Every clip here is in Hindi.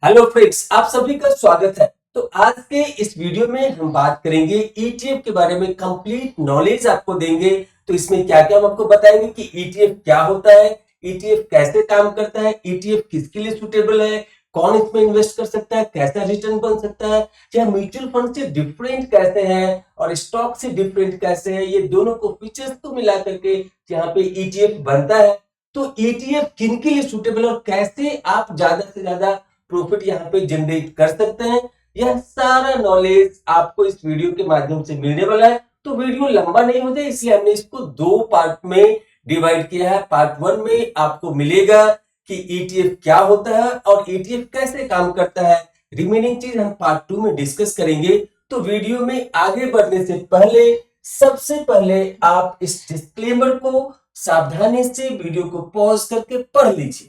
हेलो फ्रेंड्स, आप सभी का स्वागत है। तो आज के इस वीडियो में हम बात करेंगे ईटीएफ के बारे में। कंप्लीट नॉलेज आपको देंगे। तो इसमें क्या क्या हम आपको बताएंगे कि ईटीएफ क्या होता है, ईटीएफ कैसे काम करता है, ईटीएफ किसके लिए सुटेबल है, कौन इसमें इन्वेस्ट कर सकता है, कैसा रिटर्न बन सकता है, या म्यूचुअल फंड से डिफरेंट कैसे है और स्टॉक से डिफरेंट कैसे है। ये दोनों को फीचर्स को मिला करके यहाँ पे ईटीएफ बनता है। तो ईटीएफ किन के लिए सुटेबल और कैसे आप ज्यादा से ज्यादा प्रॉफिट यहाँ पे जनरेट कर सकते हैं, यह सारा नॉलेज आपको इस वीडियो के माध्यम से मिलने वाला है। तो वीडियो लंबा नहीं हो जाए इसलिए हमने इसको दो पार्ट में डिवाइड किया है। पार्ट 1 में आपको मिलेगा कि ईटीएफ क्या होता है और ईटीएफ कैसे काम करता है। रिमेनिंग चीज हम पार्ट 2 में डिस्कस करेंगे। तो वीडियो में आगे बढ़ने से पहले सबसे पहले आप इस डिस्क्लेमर को सावधानी से वीडियो को पॉज करके पढ़ लीजिए।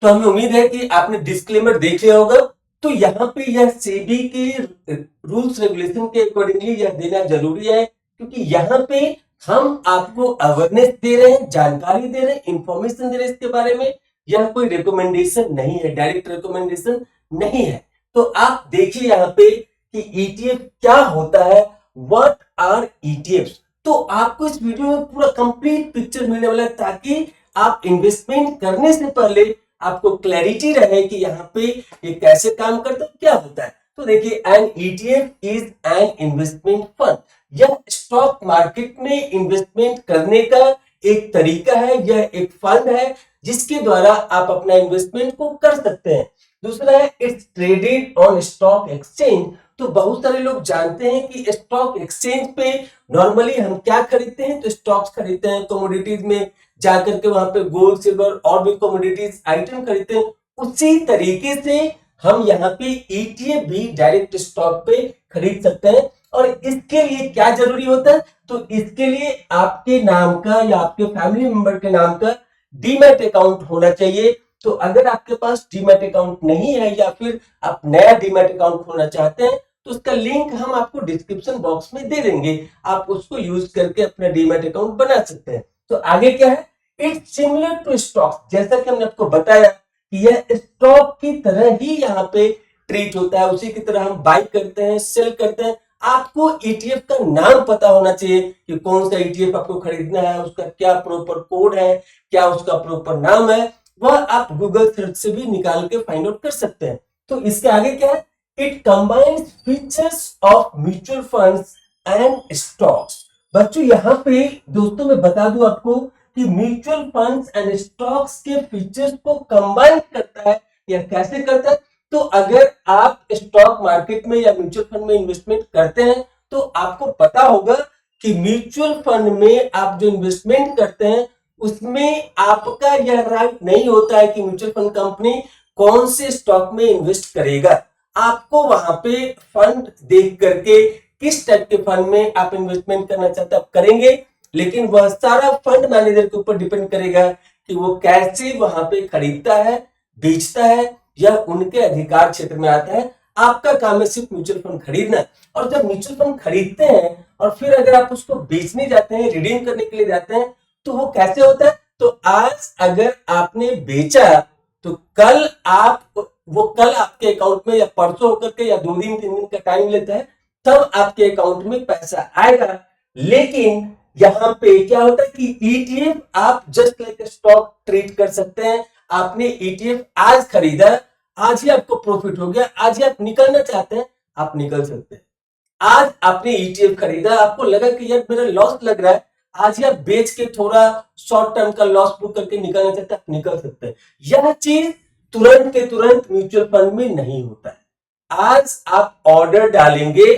तो हमें उम्मीद है कि आपने डिस्क्लेमर देख लिया होगा। तो यहाँ पे यह सेबी के रूल्स रेगुलेशन के अकॉर्डिंगली यह देना जरूरी है, क्योंकि यहाँ पे हम आपको अवेयरनेस दे रहे हैं, जानकारी दे रहे हैं, इंफॉर्मेशन दे रहे हैं इसके बारे में। यह कोई रिकमेंडेशन नहीं है, डायरेक्ट रिकमेंडेशन नहीं है। तो आप देखिए यहाँ पे कि ईटीएफ क्या होता है, व्हाट आर ईटीएफ। तो आपको इस वीडियो में पूरा कंप्लीट पिक्चर मिलने वाला है, ताकि आप इन्वेस्टमेंट करने से पहले आपको क्लैरिटी रहे कि यहाँ पे ये कैसे काम करता है, क्या होता है। तो देखिए, an ETF is an investment fund. यह स्टॉक मार्केट में इन्वेस्टमेंट करने का एक तरीका है, यह एक फंड है जिसके द्वारा आप अपना इन्वेस्टमेंट को कर सकते हैं। दूसरा है, it's traded on stock exchange. तो बहुत सारे लोग जानते हैं कि स्टॉक एक्सचेंज पे नॉर्मली हम क्या खरीदते हैं, तो स्टॉक्स खरीदते हैं, कमोडिटीज में जाकर के वहां पे गोल्ड सिल्वर और भी कमोडिटीज आइटम खरीदते हैं। उसी तरीके से हम यहाँ पे ईटीएफ भी डायरेक्ट स्टॉक पे खरीद सकते हैं। और इसके लिए क्या जरूरी होता है, तो इसके लिए आपके नाम का या आपके फैमिली मेंबर के नाम का डीमैट अकाउंट होना चाहिए। तो अगर आपके पास डीमैट अकाउंट नहीं है या फिर आप नया डीमैट अकाउंट खोलना चाहते हैं, तो उसका लिंक हम आपको डिस्क्रिप्शन बॉक्स में दे देंगे। आप उसको यूज करके अपना डीमैट अकाउंट बना सकते हैं। तो आगे क्या है, इट्स सिमिलर टू स्टॉक। जैसा कि हमने आपको बताया कि यह स्टॉक की तरह ही यहाँ पे ट्रीट होता है, उसी की तरह हम बाई करते हैं, सेल करते हैं। आपको ईटीएफ का नाम पता होना चाहिए कि कौन सा ईटीएफ आपको खरीदना है, उसका क्या प्रॉपर कोड है, क्या उसका प्रॉपर नाम है, वह आप गूगल सर्च से भी निकाल के फाइंड आउट कर सकते हैं। तो इसके आगे क्या है, it combines features of mutual funds and stocks. बच्चों यहाँ पे दोस्तों मैं बता दूं आपको कि म्यूचुअल फंड्स एंड स्टॉक्स के फीचर्स को कंबाइन करता है। या कैसे करता है, तो अगर आप स्टॉक मार्केट में या म्यूचुअल फंड में इन्वेस्टमेंट करते हैं, तो आपको पता होगा कि म्यूचुअल फंड में आप जो इन्वेस्टमेंट करते हैं उसमें आपका यह राइट नहीं होता है कि म्यूचुअल फंड कंपनी कौन से स्टॉक में इन्वेस्ट करेगा। आपको वहां पे फंड देख करके किस टाइप के फंड में आप इन्वेस्टमेंट करना चाहते हैं आप करेंगे, लेकिन वह सारा फंड मैनेजर के ऊपर डिपेंड करेगा कि वो कैसे वहां पे खरीदता है, बेचता है, या उनके अधिकार क्षेत्र में आता है। आपका काम है सिर्फ म्यूचुअल फंड खरीदना। और जब म्यूचुअल फंड खरीदते हैं और फिर अगर आप उसको बेचने जाते हैं, रिडीम करने के लिए जाते हैं, तो वो कैसे होता है, तो आज अगर आपने बेचा तो कल आप वो कल आपके अकाउंट में या परसों होकर के या 2 दिन 3 दिन का टाइम लेता है, तब आपके अकाउंट में पैसा आएगा। लेकिन यहाँ पे क्या होता है कि ईटीएफ आप जस्ट लाइक स्टॉक ट्रीट कर सकते हैं। आपने ईटीएफ आज खरीदा, आज ही आपको प्रॉफिट हो गया, आज ही आप निकलना चाहते हैं, आप निकल सकते हैं। आज आपने ईटीएफ खरीदा, आपको लगा कि यार मेरा लॉस लग रहा है, आज ही आप बेच के थोड़ा शॉर्ट टर्म का लॉस बुक करके निकलना चाहते हैं, आप निकल सकते हैं। यह चीज तुरंत के तुरंत म्यूचुअल फंड में नहीं होता है। आज आप ऑर्डर डालेंगे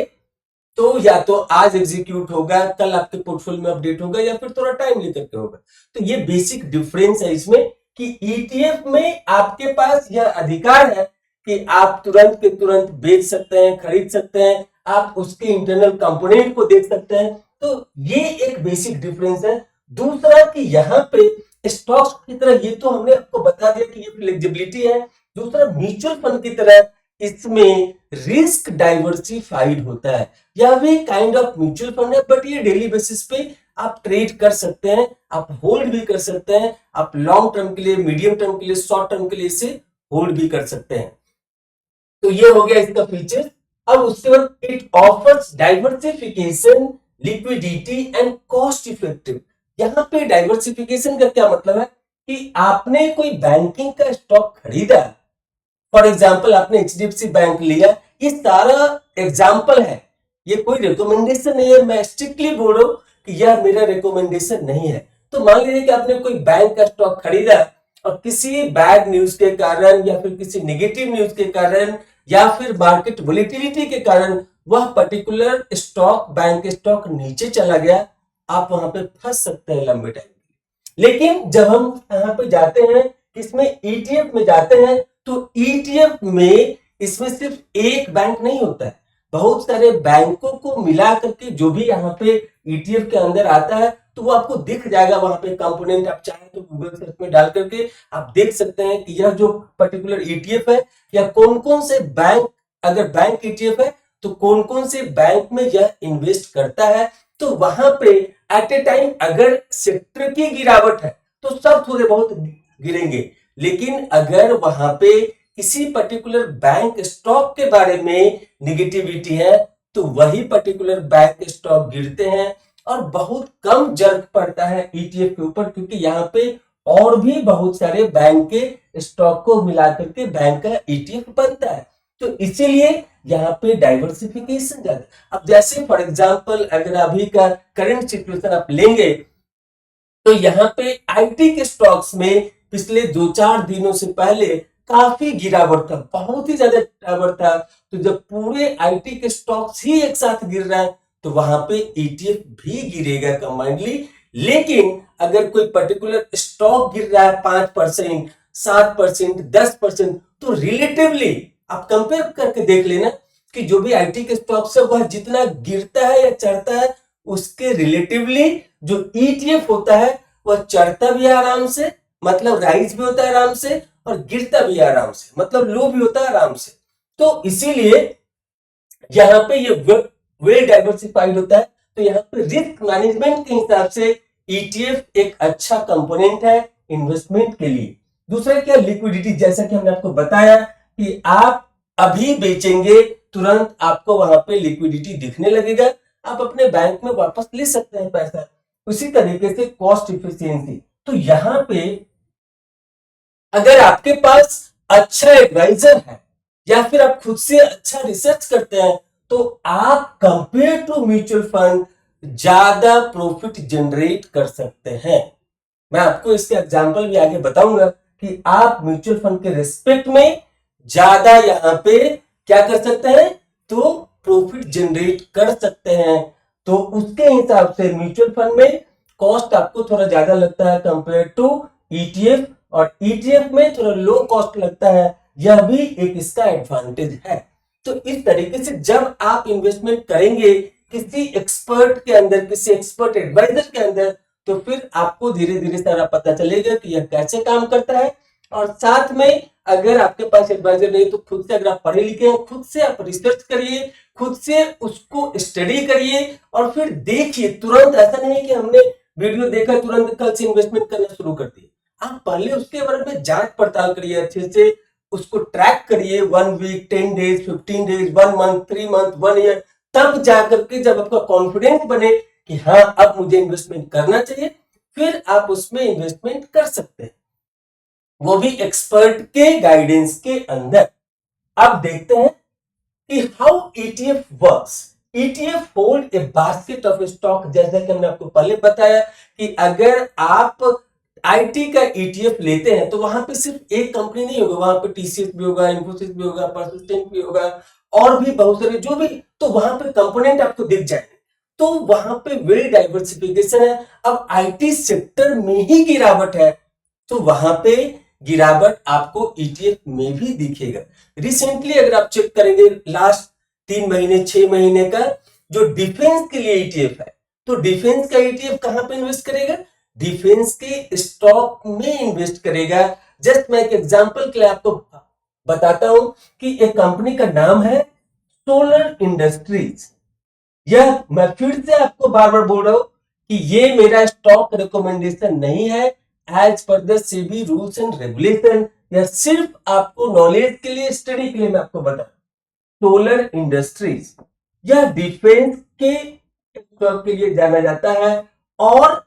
तो या तो आज एग्जीक्यूट होगा, कल आपके पोर्टफोलियो में अपडेट होगा, या फिर थोड़ा टाइम लेकर के होगा। तो ये बेसिक डिफरेंस है इसमें कि ईटीएफ में आपके पास यह अधिकार है कि आप तुरंत के तुरंत बेच सकते हैं, खरीद सकते हैं, आप उसके इंटरनल कंपोनेंट को देख सकते हैं। तो ये एक बेसिक डिफरेंस है। दूसरा कि यहाँ पे स्टॉक्स की तरह, ये तो हमने आपको बता दिया कि ये फ्लेक्सिबिलिटी है। दूसरा, म्यूचुअल फंड की तरह इसमें रिस्क डाइवर्सिफाइड होता है। यह भी काइंड ऑफ म्यूचुअल फंड है, बट ये डेली बेसिस पे आप ट्रेड कर सकते हैं, आप होल्ड भी कर सकते हैं, आप लॉन्ग टर्म के लिए, मीडियम टर्म के लिए, शॉर्ट टर्म के लिए इसे होल्ड भी कर सकते हैं। तो ये हो गया इसका फीचर। अब उसके बाद it offers diversification, liquidity and cost effective. यहाँ पे डाइवर्सिफिकेशन का क्या मतलब है कि आपने कोई बैंकिंग का स्टॉक खरीदा, फॉर एग्जाम्पल आपने एचडीएफसी बैंक लिया, ये सारा एग्जाम्पल है, ये कोई रिकमेंडेशन नहीं है। मैं स्ट्रिक्टली बोल रहा हूं कि यह मेरा रिकमेंडेशन नहीं है। तो मान लीजिए कि आपने कोई बैंक का स्टॉक खरीदा और किसी बैड न्यूज के कारण या फिर किसी नेगेटिव न्यूज के कारण या फिर मार्केट वोलेटिलिटी के कारण वह पर्टिकुलर स्टॉक, बैंक स्टॉक नीचे चला गया, आप वहां पे फंस सकते हैं लंबे टाइम। लेकिन जब हम यहाँ पे जाते हैं, इसमें ईटीएफ में जाते हैं, तो ईटीएफ में इसमें सिर्फ एक बैंक नहीं होता है, बहुत सारे बैंकों को मिला करके जो भी यहाँ पे ईटीएफ के अंदर आता है, तो वो आपको दिख जाएगा वहां पे कंपोनेंट। आप चाहें तो गूगल सर्च में डाल करके आप देख सकते हैं कि यह जो पर्टिकुलर ईटीएफ है या कौन कौन से बैंक, अगर बैंक ईटीएफ है तो कौन कौन से बैंक में यह इन्वेस्ट करता है। तो वहां पे एट ए टाइम अगर सेक्टर की गिरावट है तो सब थोड़े बहुत गिरेंगे, लेकिन अगर वहां पे किसी पर्टिकुलर बैंक स्टॉक के बारे में निगेटिविटी है तो वही पर्टिकुलर बैंक स्टॉक गिरते हैं और बहुत कम जर्क पड़ता है ईटीएफ के ऊपर, क्योंकि यहाँ पे और भी बहुत सारे बैंक के स्टॉक को मिलाकर के बैंक का ईटीएफ बनता है। तो इसीलिए यहाँ पे डाइवर्सिफिकेशन ज्यादा। अब जैसे फॉर एग्जांपल अगर अभी का करंट सिचुएशन आप लेंगे तो यहाँ पे आईटी के स्टॉक्स में पिछले 2-4 दिनों से पहले काफी गिरावट था, बहुत ही ज्यादा गिरावट था। तो जब पूरे आईटी के स्टॉक्स ही एक साथ गिर रहा है तो वहां पे ईटीएफ भी गिरेगा कंबाइंडली। लेकिन अगर कोई पर्टिकुलर स्टॉक गिर रहा है 5%, 7%, 10%, तो रिलेटिवली आप कंपेयर करके देख लेना कि जो भी आईटी के स्टॉक्स है वह जितना गिरता है या चढ़ता है उसके रिलेटिवली जो ईटीएफ होता है वह चढ़ता भी है आराम से, मतलब राइज भी होता है आराम से, और गिरता भी है आराम से, मतलब लो भी होता है आराम से। तो इसीलिए यहाँ पे ये वेल डाइवर्सिफाइड होता है। तो यहाँ पे रिस्क मैनेजमेंट के हिसाब से ईटीएफ एक अच्छा कंपोनेंट है इन्वेस्टमेंट के लिए। दूसरा क्या, लिक्विडिटी। जैसा कि हमने आपको बताया कि आप अभी बेचेंगे तुरंत आपको वहां पे लिक्विडिटी दिखने लगेगा, आप अपने बैंक में वापस ले सकते हैं पैसा। उसी तरीके से कॉस्ट इफिशियंसी। तो यहाँ पे अगर आपके पास अच्छा एडवाइजर है या फिर आप खुद से अच्छा रिसर्च करते हैं तो आप कंपेयर टू म्यूचुअल फंड ज्यादा प्रॉफिट जनरेट कर सकते हैं। मैं आपको इसके एग्जांपल भी आगे बताऊंगा कि आप म्यूचुअल फंड के रिस्पेक्ट में ज्यादा यहाँ पे क्या कर सकते हैं, तो प्रॉफिट जनरेट कर सकते हैं। तो उसके हिसाब से म्यूचुअल फंड में कॉस्ट आपको थोड़ा ज्यादा लगता है कंपेयर टू ईटीएफ, और ईटीएफ में थोड़ा लो कॉस्ट लगता है, यह भी एक इसका एडवांटेज है। तो इस तरीके से जब आप इन्वेस्टमेंट करेंगे किसी एक्सपर्ट के अंदर, किसी एक्सपर्ट एडवाइजर के अंदर, तो फिर आपको धीरे धीरे सारा पता चलेगा कि यह कैसे काम करता है। और साथ में अगर आपके पास एडवाइजर नहीं तो खुद से, अगर आप पढ़े लिखे हैं, खुद से आप रिसर्च करिए, खुद से उसको स्टडी करिए और फिर देखिए। तुरंत ऐसा नहीं है कि हमने वीडियो देखा तुरंत कल से इन्वेस्टमेंट करना शुरू कर दिया। आप पहले उसके बारे में जांच पड़ताल करिए, अच्छे से उसको ट्रैक करिए, 1 week, 10 days, 15 days, 1 month, 3 month, 1 year, तब जाकर के जब आपका कॉन्फिडेंस बने कि हाँ अब मुझे इन्वेस्टमेंट करना चाहिए, फिर आप उसमें इन्वेस्टमेंट कर सकते हैं, वो भी एक्सपर्ट के गाइडेंस के अंदर। अब देखते हैं कि how ETF works. ETF hold a basket of stock. जैसा कि हमने आपको पहले बताया कि अगर आप आईटी का ईटीएफ लेते हैं तो वहां पे सिर्फ एक कंपनी नहीं होगा, वहां पे टीसीएस भी होगा, इन्फोसिस भी होगा, परसिस्टेंट भी होगा, और भी बहुत सारे जो भी, तो वहां पे कंपोनेंट आपको दिख जाएंगे। तो वहां पे वेल डाइवर्सिफिकेशन है। अब आईटी सेक्टर में ही गिरावट है तो वहां पे गिरावट आपको ईटीएफ में भी दिखेगा। रिसेंटली अगर आप चेक करेंगे लास्ट 3 महीने 6 महीने का जो डिफेंस के लिए ईटीएफ है, तो डिफेंस का ईटीएफ कहां पे इन्वेस्ट करेगा, डिफेंस के स्टॉक में इन्वेस्ट करेगा। जस्ट मैं एक एग्जांपल के लिए आपको बताता हूं कि एक कंपनी का नाम है सोलर इंडस्ट्रीज। यह मैं फिर से आपको बार बार बोल रहा हूं कि ये मेरा स्टॉक रिकमेंडेशन नहीं है, as per the SEBI rules and regulation. यह सिर्फ आपको नॉलेज के लिए, स्टडी के लिए मैं आपको बता। सोलर इंडस्ट्रीज यह डिफेंस के स्टॉक के लिए जाना जाता है, और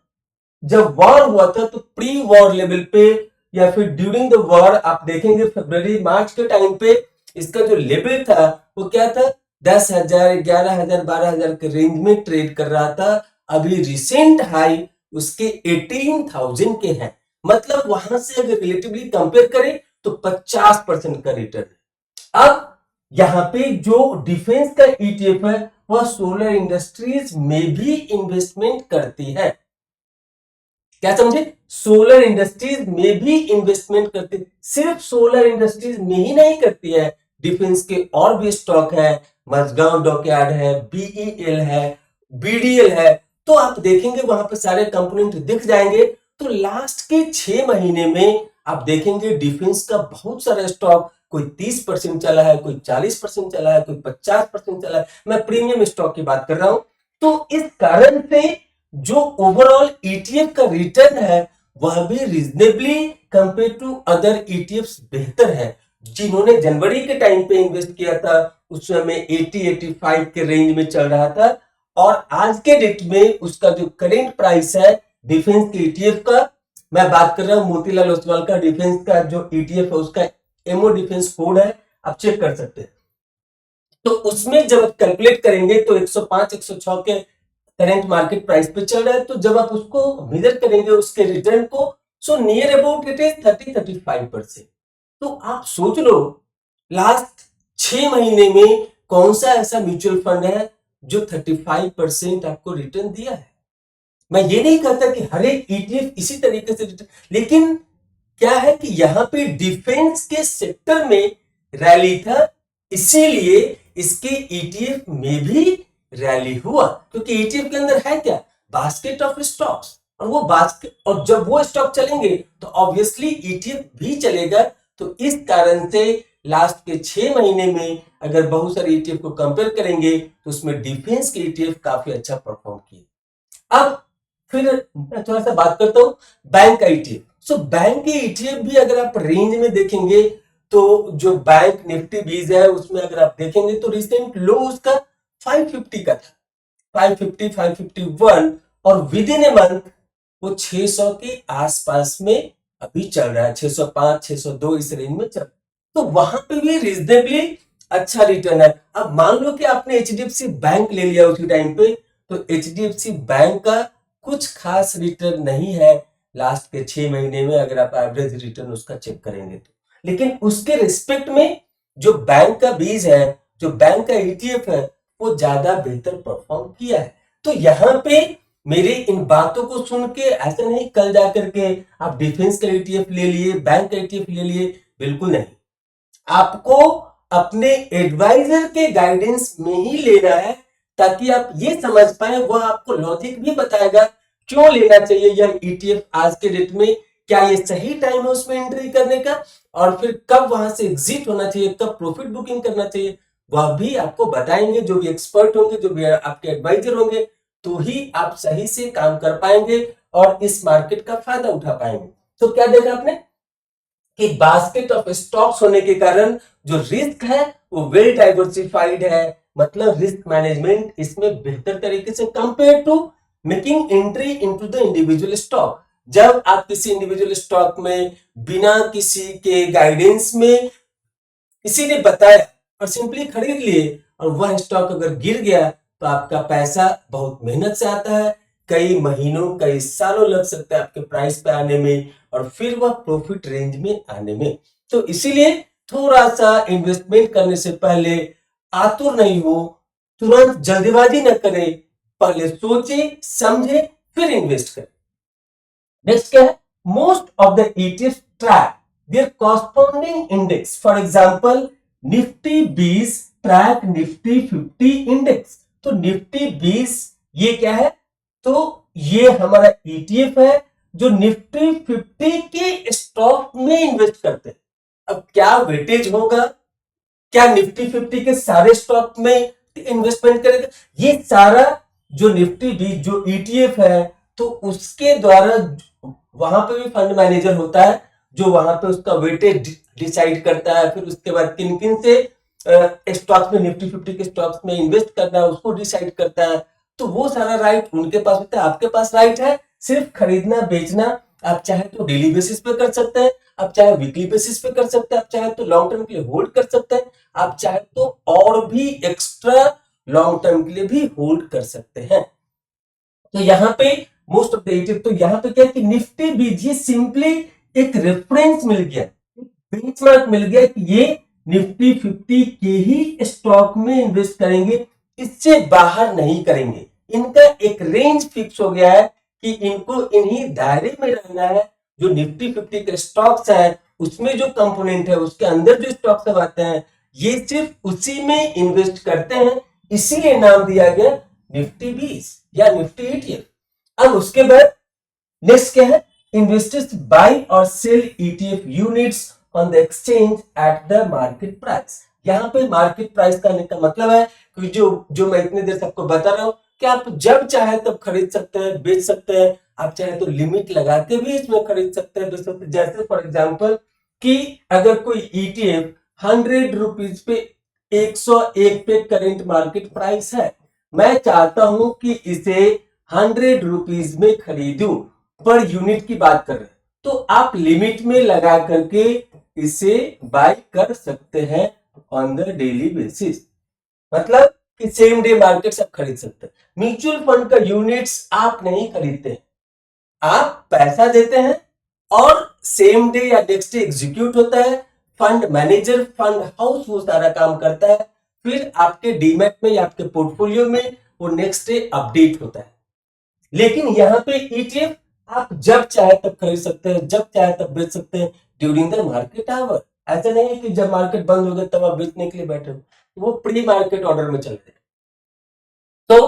जब वॉर हुआ था तो प्री वॉर लेवल पे या फिर ड्यूरिंग द वॉर आप देखेंगे फरवरी मार्च के टाइम पे इसका जो लेवल था वो क्या था, 10,000, 11,000, 12,000 के रेंज में ट्रेड कर रहा था। अभी रिसेंट हाई उसके 18,000 के हैं। मतलब वहां से अगर रिलेटिवली कंपेयर करें तो 50% का रिटर्न। अब यहाँ पे जो डिफेंस का ईटीएफ है वह सोलर इंडस्ट्रीज में भी इन्वेस्टमेंट करती है। क्या समझे? सोलर इंडस्ट्रीज में भी इन्वेस्टमेंट करती, सिर्फ सोलर इंडस्ट्रीज में ही नहीं करती है, डिफेंस के और भी स्टॉक है, मजगांव डॉकयार्ड है, बीईएल है, बीडीएल है। तो आप देखेंगे वहां पे सारे कंपोनेंट दिख जाएंगे। तो लास्ट के 6 महीने में आप देखेंगे डिफेंस का बहुत सारा स्टॉक, कोई 30% चला है, कोई 40% चला है, कोई 50% चला है। मैं प्रीमियम स्टॉक की बात कर रहा हूं। तो इस कारण से जो ओवरऑल ईटीएफ का रिटर्न है वह भी reasonably compare to other ETFs बेहतर है। जिन्होंने जनवरी के टाइम पे इन्वेस्ट किया था उस समय 80-85 के रेंज में चल रहा था, और आज के डेट में उसका जो करेंट प्राइस है डिफेंस के ईटीएफ का, मैं बात कर रहा हूं मोतीलाल ओसवाल का डिफेंस का जो ईटीएफ है उसका एमओ डिफेंस कोड है, आप चेक कर सकते हैं। तो उसमें जब आप कैलकुलेट करेंगे तो 105 106 के करंट मार्केट प्राइस पे चल रहा है। तो जब आप उसको मेजर करेंगे उसके रिटर्न को, so near about it is 30-35%। तो आप सोच लो लास्ट 6 महीने में कौन सा ऐसा म्यूचुअल फंड है जो 35% आपको रिटर्न दिया है। मैं ये नहीं कहता कि हर एक ईटीएफ इसी तरीके से रिटर्न, लेकिन क्या है कि यहां पे डिफेंस के सेक्टर में रैली था, इसीलिए इसके ईटीएफ में भी रैली हुआ। क्योंकि ईटीएफ के अंदर है क्या, बास्केट ऑफ स्टॉक्स, और वो बास्केट, और जब वो स्टॉक चलेंगे तो ऑब्वियसली ईटीएफ भी चलेगा। तो इस कारण से लास्ट के 6 महीने में अगर बहुत सारे ईटीएफ को कंपेयर करेंगे तो उसमें डिफेंस के ईटीएफ काफी अच्छा परफॉर्म किए। अब फिर मैं थोड़ा सा बात करता हूं बैंक का ईटीएफ। सो बैंक के ईटीएफ भी अगर आप रेंज में देखेंगे तो जो बैंक निफ्टी 20 है उसमें अगर आप देखेंगे तो रिसेंट लो उसका 550 का था, 550, 551, और विद इन ए मंथ वो 600 के आसपास में अभी चल रहा है, 605, 602 इस रेंज में चल। तो वहां पे भी रीजनेबली अच्छा रिटर्न है। अब मान लो कि आपने एचडीएफसी बैंक ले लिया उसी टाइम पे, तो एचडीएफसी बैंक का कुछ खास रिटर्न नहीं है लास्ट के 6 महीने में, अगर आप एवरेज रिटर्न उसका चेक करेंगे तो। लेकिन उसके रिस्पेक्ट में जो बैंक का बीज है, जो बैंक का ईटीएफ है, वो ज्यादा बेहतर परफॉर्म किया है। तो यहाँ पे मेरे इन बातों को सुन के ऐसा नहीं कल जाकर के आप डिफेंस का ईटीएफ ले लिए, बैंक का ईटीएफ ले लिए, बिल्कुल नहीं। आपको अपने एडवाइजर के गाइडेंस में ही लेना है, ताकि आप ये समझ पाए, वह आपको लॉजिक भी बताएगा क्यों लेना चाहिए यह ईटीएफ आज के डेट में, क्या ये सही टाइम है उसमें एंट्री करने का, और फिर कब वहां से एग्जिट होना चाहिए, कब प्रॉफिट बुकिंग करना चाहिए, वह भी आपको बताएंगे। जो भी एक्सपर्ट होंगे, जो भी आपके एडवाइजर होंगे, तो ही आप सही से काम कर पाएंगे और इस मार्केट का फायदा उठा पाएंगे। तो क्या देखा आपने कि बास्केट ऑफ स्टॉक्स होने के कारण जो रिस्क है वो वेल डाइवर्सिफाइड है, मतलब रिस्क मैनेजमेंट इसमें बेहतर तरीके से compare to making entry into the individual stock. जब आप किसी इंडिविजुअल स्टॉक में बिना किसी के गाइडेंस में किसी ने बताया और सिंपली खरीद लिए, और वह स्टॉक अगर गिर गया तो आपका पैसा बहुत मेहनत से आता है, कई महीनों कई सालों लग सकता है आपके प्राइस पे आने में, और फिर वह प्रॉफिट रेंज में आने में। तो इसीलिए थोड़ा सा इन्वेस्टमेंट करने से पहले आतुर नहीं हो, तुरंत जल्दीबाजी न करें, पहले सोचे समझे फिर इन्वेस्ट करें। नेक्स्ट क्या है, most of the ETF track there corresponding index. For example Nifty 20 track Nifty 50 index. तो निफ्टी 20 ये क्या है, तो ये हमारा ईटीएफ है जो निफ्टी 50 के स्टॉक में इन्वेस्ट करते हैं। अब क्या वेटेज होगा, क्या निफ्टी 50 के सारे स्टॉक में इन्वेस्टमेंट करेगा, ये सारा जो निफ्टी भी जो ईटीएफ है तो उसके द्वारा वहां पे भी फंड मैनेजर होता है जो वहां पे उसका वेटेज डिसाइड करता है, फिर उसके बाद किन किन से स्टॉक्स में निफ्टी 50 के स्टॉक्स में इन्वेस्ट करना है उसको डिसाइड करता है। तो वो सारा राइट उनके पास होता है, आपके पास राइट है सिर्फ खरीदना बेचना। आप चाहे तो डेली बेसिस पे कर सकते हैं, आप चाहे वीकली बेसिस पे कर सकते हैं, आप चाहे तो लॉन्ग टर्म के लिए होल्ड कर सकते हैं, आप चाहे तो और भी एक्स्ट्रा लॉन्ग टर्म के लिए भी होल्ड कर सकते हैं। तो यहाँ पे मोस्ट ऑफ द इटिव, तो यहाँ पे क्या है कि निफ्टी बीजी सिंपली एक रेफरेंस मिल गया, बेंचमार्क मिल गया कि ये निफ्टी 50 के ही स्टॉक में इन्वेस्ट करेंगे, इससे बाहर नहीं करेंगे। इनका एक रेंज फिक्स हो गया है कि इनको इन्हीं दायरे में रहना है। जो निफ्टी 50 के स्टॉक्स हैं उसमें जो कंपोनेंट है उसके अंदर जो स्टॉक्स सब आते हैं ये सिर्फ उसी में इन्वेस्ट करते हैं, इसीलिए नाम दिया गया निफ्टी 20 या निफ्टी ईटीएफ। अब उसके बाद नेक्स्ट क्या है, इन्वेस्टर्स बाय और sell ETF units on the exchange at the market price. यहाँ पे मार्केट प्राइस करने का मतलब है कि जो मैं इतनी देर से आपको बता रहा हूं कि आप जब चाहे तब खरीद सकते हैं बेच सकते हैं, आप चाहे तो लिमिट लगा के भी इसमें खरीद सकते हैं बेच सकते हैं। जैसे फॉर एग्जांपल कि अगर कोई ईटीएफ 100 रुपीज पे 101 पे करेंट मार्केट प्राइस है, मैं चाहता हूं कि इसे 100 रुपीज में खरीदूं, पर यूनिट की बात कर रहे हैं तो आप लिमिट में लगा करके इसे बाय कर सकते हैं ऑन द डेली बेसिस, मतलब कि सेम डे मार्केट से आप खरीद सकते हैं। म्यूचुअल फंड का यूनिट्स आप नहीं खरीदते, आप पैसा देते हैं और सेम डे या नेक्स्ट डे एग्जीक्यूट होता है। फंड मैनेजर फंड हाउस वो सारा काम करता है, फिर आपके डीमैट में या आपके पोर्टफोलियो में वो नेक्स्ट डे अपडेट होता है। लेकिन यहाँ पे ईटीएफ आप जब चाहे तब खरीद सकते हैं, जब चाहे तब बेच सकते हैं ड्यूरिंग द मार्केट आवर। ऐसा नहीं है कि जब मार्केट बंद हो गया तब आप बेचने के लिए बैठे हो, वो प्री मार्केट ऑर्डर में चलते हैं। तो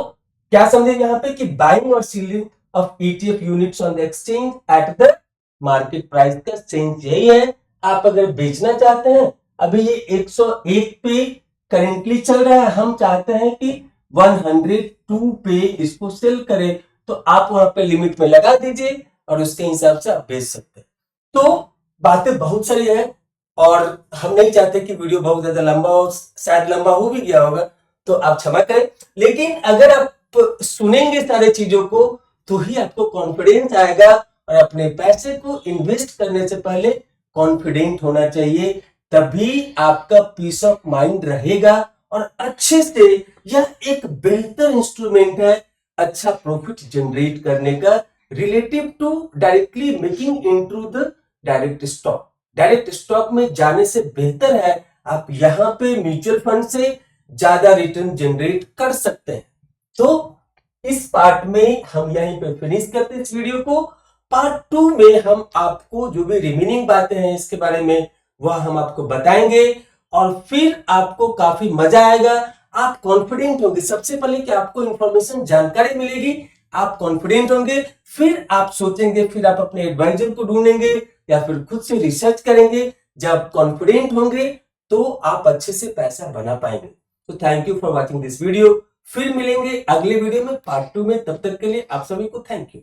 क्या समझे यहाँ पे कि बाइंग और selling of ETF units on the exchange at the market price का सेंस यही है। आप अगर बेचना चाहते हैं, अभी ये 101 पे करेंटली चल रहा है, हम चाहते हैं कि 102 पे इसको सेल करें, तो आप वहां पे लिमिट में लगा दीजिए और उसके हिसाब से आप बेच सकते हैं। तो बातें बहुत सारी है और हम नहीं चाहते कि वीडियो बहुत ज्यादा लंबा हो, शायद लंबा हो भी गया होगा तो आप क्षमा करें। लेकिन अगर आप सुनेंगे सारे चीजों को तो ही आपको कॉन्फिडेंस आएगा, और अपने पैसे को इन्वेस्ट करने से पहले कॉन्फिडेंट होना चाहिए, तभी आपका पीस ऑफ माइंड रहेगा और अच्छे से यह एक बेहतर इंस्ट्रूमेंट है अच्छा प्रॉफिट जनरेट करने का relative to directly making into the direct stock. Direct stock में जाने से बेहतर है आप यहां पे म्यूचुअल फंड से ज्यादा रिटर्न जनरेट कर सकते हैं। तो इस पार्ट में हम यहीं पे फिनिश करते हैं इस वीडियो को। पार्ट 2 में हम आपको जो भी रिमेनिंग बातें हैं इसके बारे में वह हम आपको बताएंगे और फिर आपको काफी मजा आएगा, आप कॉन्फिडेंट होंगे। सबसे पहले कि आपको इंफॉर्मेशन जानकारी मिलेगी, आप कॉन्फिडेंट होंगे, फिर आप सोचेंगे, फिर आप अपने एडवाइजर को ढूंढेंगे या फिर खुद से रिसर्च करेंगे। जब कॉन्फिडेंट होंगे तो आप अच्छे से पैसा बना पाएंगे। तो thank you for watching this video. फिर मिलेंगे अगले वीडियो में पार्ट 2 में, तब तक के लिए आप सभी को थैंक यू।